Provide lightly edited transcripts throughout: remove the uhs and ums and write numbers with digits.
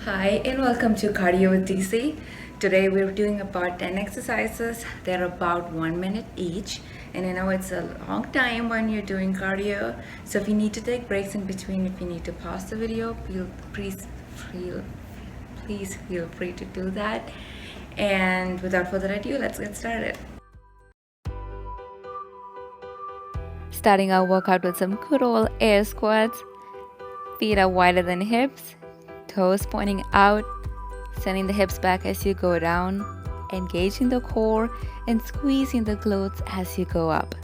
Hi and welcome to Cardio with DC. Today we're doing about 10 exercises. They're about 1 minute each. And I know it's a long time when you're doing cardio. So if you need to take breaks in between, if you need to pause the video, please feel free to do that. And without further ado, let's get started. Starting our workout with some good old air squats. Feet are wider than hips, toes pointing out, sending the hips back as you go down, engaging the core and squeezing the glutes as you go up.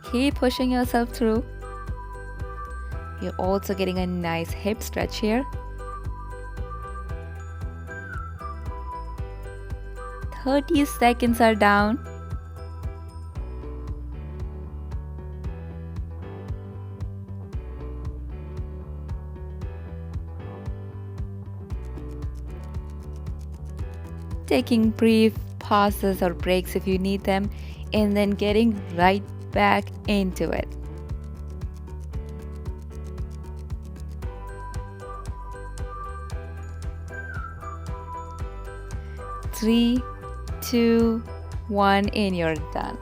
Keep pushing yourself through. You're also getting a nice hip stretch here. 30 seconds are down. Taking brief pauses or breaks if you need them, and then getting right back into it. Three, two, one, and you're done.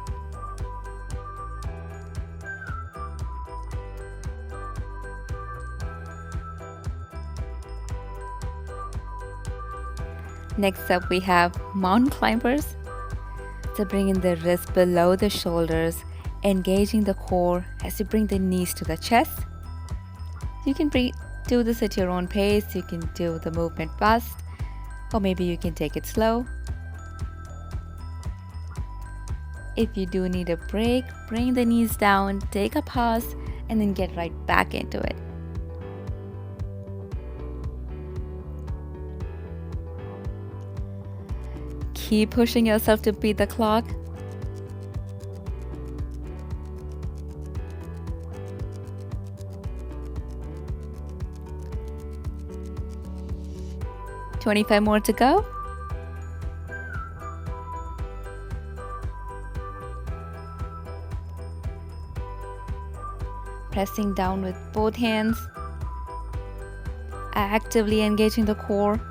Next up we have mountain climbers. So bring in the wrists below the shoulders, engaging the core as you bring the knees to the chest. You can do this at your own pace. You can do the movement fast, or maybe you can take it slow. If you do need a break, bring the knees down, take a pause, and then get right back into it. Keep pushing yourself to beat the clock. "25 more to go. Pressing down with both hands, actively engaging the core.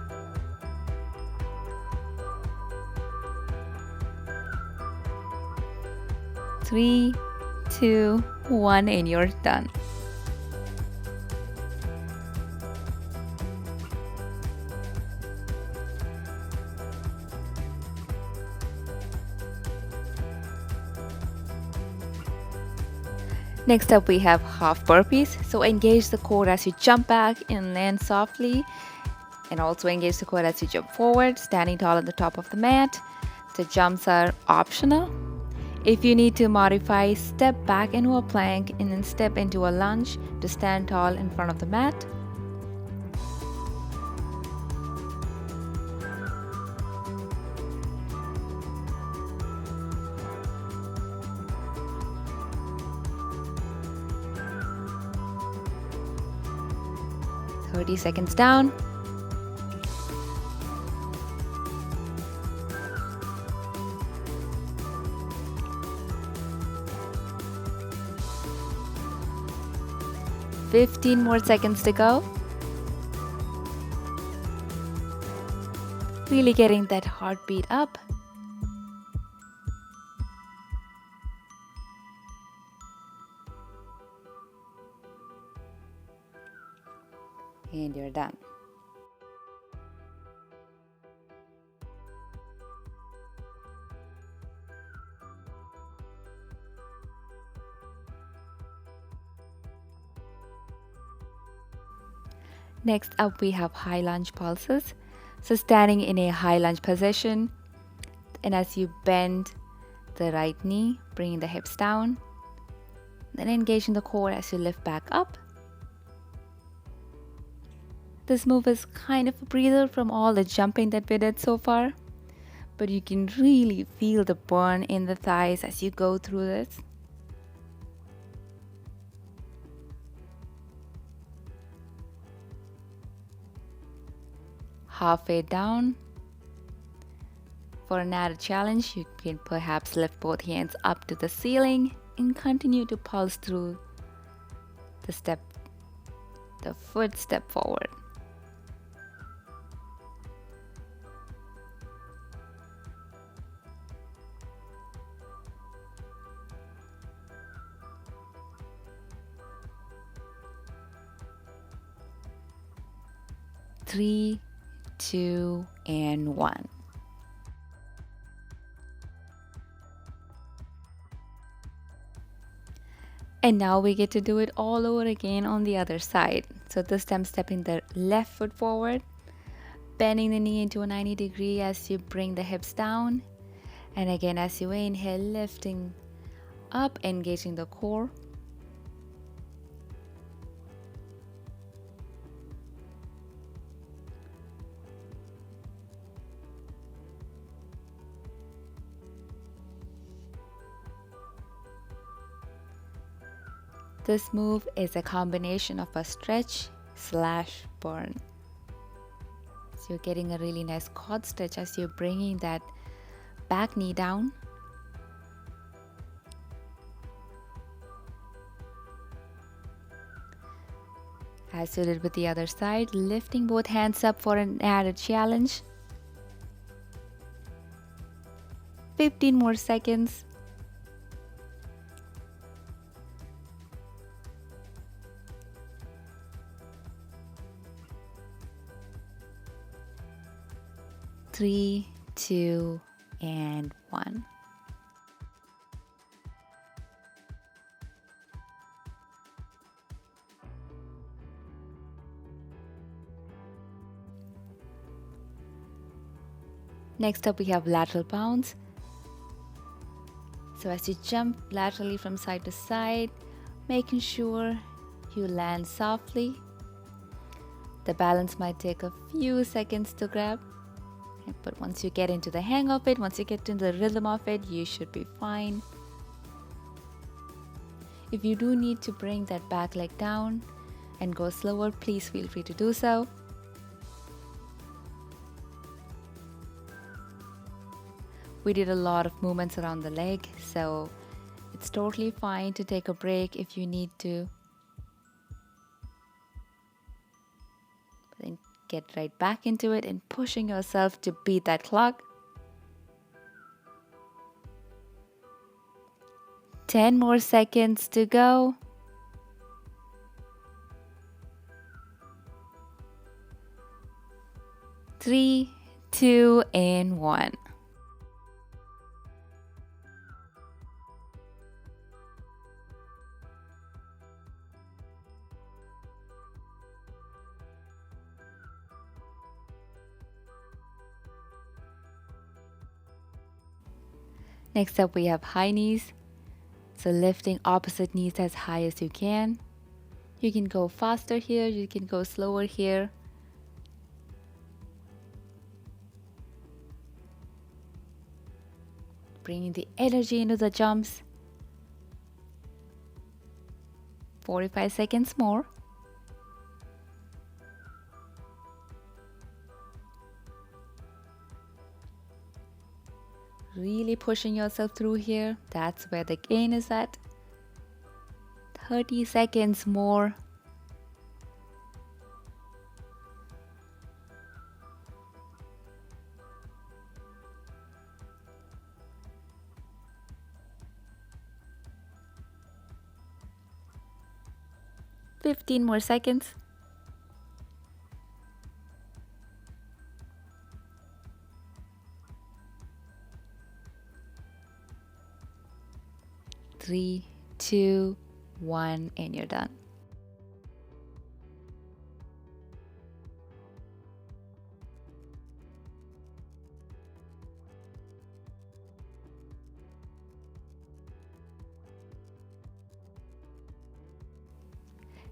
Three, two, one, and you're done. Next up we have half burpees. So engage the core as you jump back and land softly, and also engage the core as you jump forward, standing tall at the top of the mat. The jumps are optional. If you need to modify, step back into a plank and then step into a lunge to stand tall in front of the mat. "30 seconds down. "15 more seconds to go. Really getting that heartbeat up. And you're done. Next up we have high lunge pulses. So standing in a high lunge position, and as you bend the right knee, bringing the hips down, then engaging the core as you lift back up. This move is kind of a breather from all the jumping that we did so far, but you can really feel the burn in the thighs as you go through this. Halfway down. For an added challenge, you can perhaps lift both hands up to the ceiling and continue to pulse through the the foot step forward. Three, two, and one. And now we get to do it all over again on the other side. So this time stepping the left foot forward, bending the knee into a 90-degree as you bring the hips down. And again, as you inhale, lifting up, engaging the core. This move is a combination of a stretch / burn. So you're getting a really nice quad stretch as you're bringing that back knee down. As you did with the other side, lifting both hands up for an added challenge. 15 more seconds. Three, two, and one. Next up we have lateral bounce. So as you jump laterally from side to side, making sure you land softly. The balance might take a few seconds to grab, but once you get into the hang of it, once you get into the rhythm of it, you should be fine. If you do need to bring that back leg down and go slower, please feel free to do so. We did a lot of movements around the leg, so it's totally fine to take a break if you need to. But then get right back into it and pushing yourself to beat that clock. 10 more seconds to go. 3, 2, and 1. Next up we have high knees. So lifting opposite knees as high as you can. You can go faster here, you can go slower here. Bringing the energy into the jumps. 45 seconds more. Really pushing yourself through here. That's where the gain is at. 30 seconds more. Fifteen more seconds. 3, 2, 1, and you're done.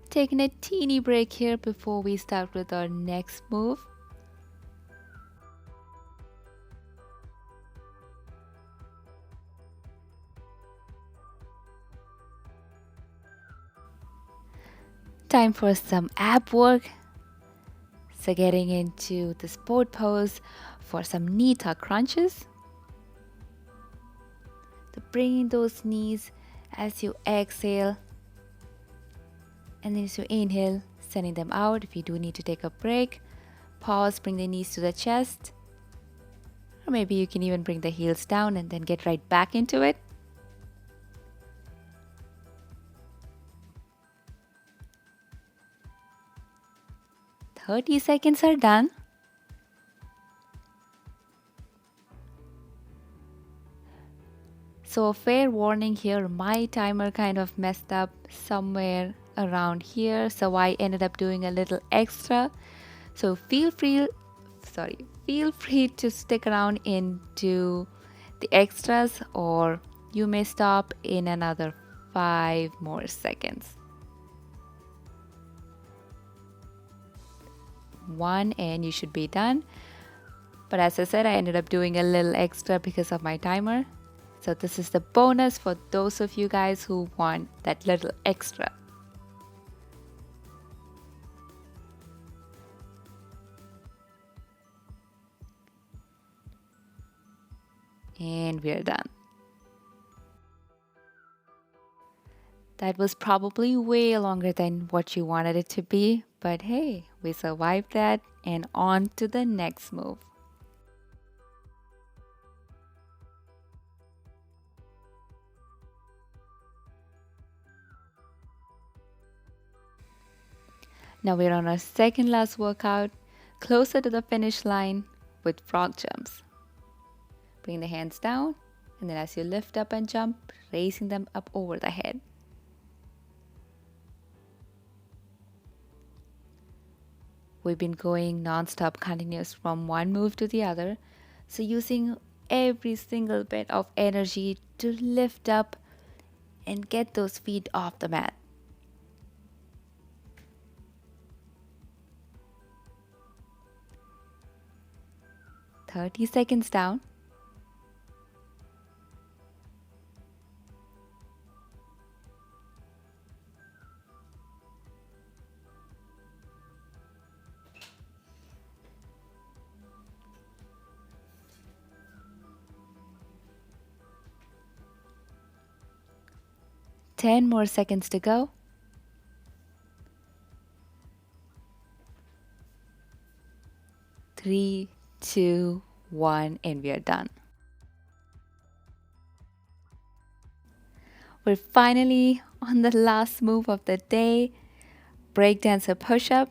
Taking a teeny break here before we start with our next move. Time for some ab work. So getting into this boat pose for some knee tuck crunches. So bringing those knees as you exhale. And then as you inhale, sending them out. If you do need to take a break, pause, bring the knees to the chest, or maybe you can even bring the heels down and then get right back into it. "30 seconds are done. So a fair warning here, my timer kind of messed up somewhere around here, so I ended up doing a little extra. So feel free to stick around into the extras, or you may stop in another 5 more seconds. 1 and you should be done. But as I said, I ended up doing a little extra because of my timer. So this is the bonus for those of you guys who want that little extra. And we're done. That was probably way longer than what you wanted it to be, but hey, we survived that, and on to the next move. Now we're on our second last workout, closer to the finish line with frog jumps. Bring the hands down, and then as you lift up and jump, raising them up over the head. We've been going non-stop continuous from one move to the other, so using every single bit of energy to lift up and get those feet off the mat. "30 seconds down. "10 more seconds to go. 3, 2, 1, and we are done. We're finally on the last move of the day, breakdancer push-up.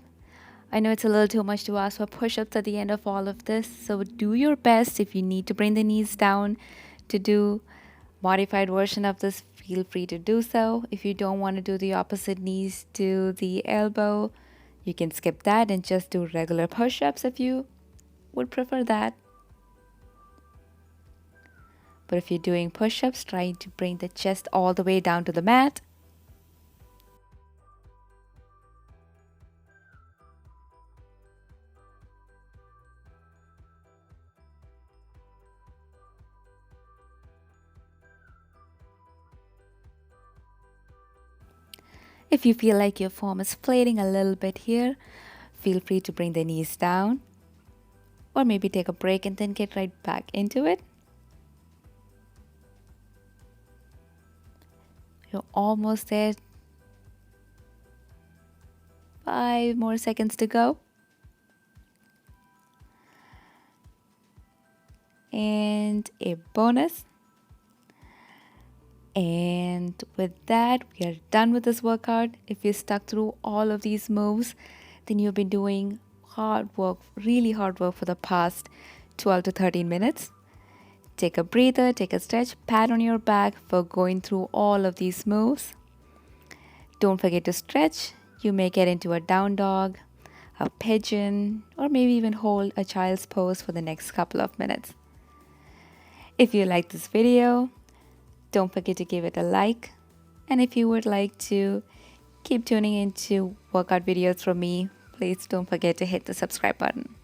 I know it's a little too much to ask for push-ups at the end of all of this, so do your best. If you need to bring the knees down to do modified version of this, feel free to do so. If you don't want to do the opposite knees to the elbow, you can skip that and just do regular push-ups if you would prefer that. But if you're doing push-ups, try to bring the chest all the way down to the mat. If you feel like your form is flating a little bit here, feel free to bring the knees down, or maybe take a break and then get right back into it. You're almost there. 5 more seconds to go. And a bonus. And with that, we are done with this workout. If you stuck through all of these moves, then you've been doing hard work, really hard work for the past 12 to 13 minutes. Take a breather, take a stretch, pat on your back for going through all of these moves. Don't forget to stretch. You may get into a down dog, a pigeon, or maybe even hold a child's pose for the next couple of minutes. If you like this video, don't forget to give it a like. And if you would like to keep tuning into workout videos from me, please don't forget to hit the subscribe button.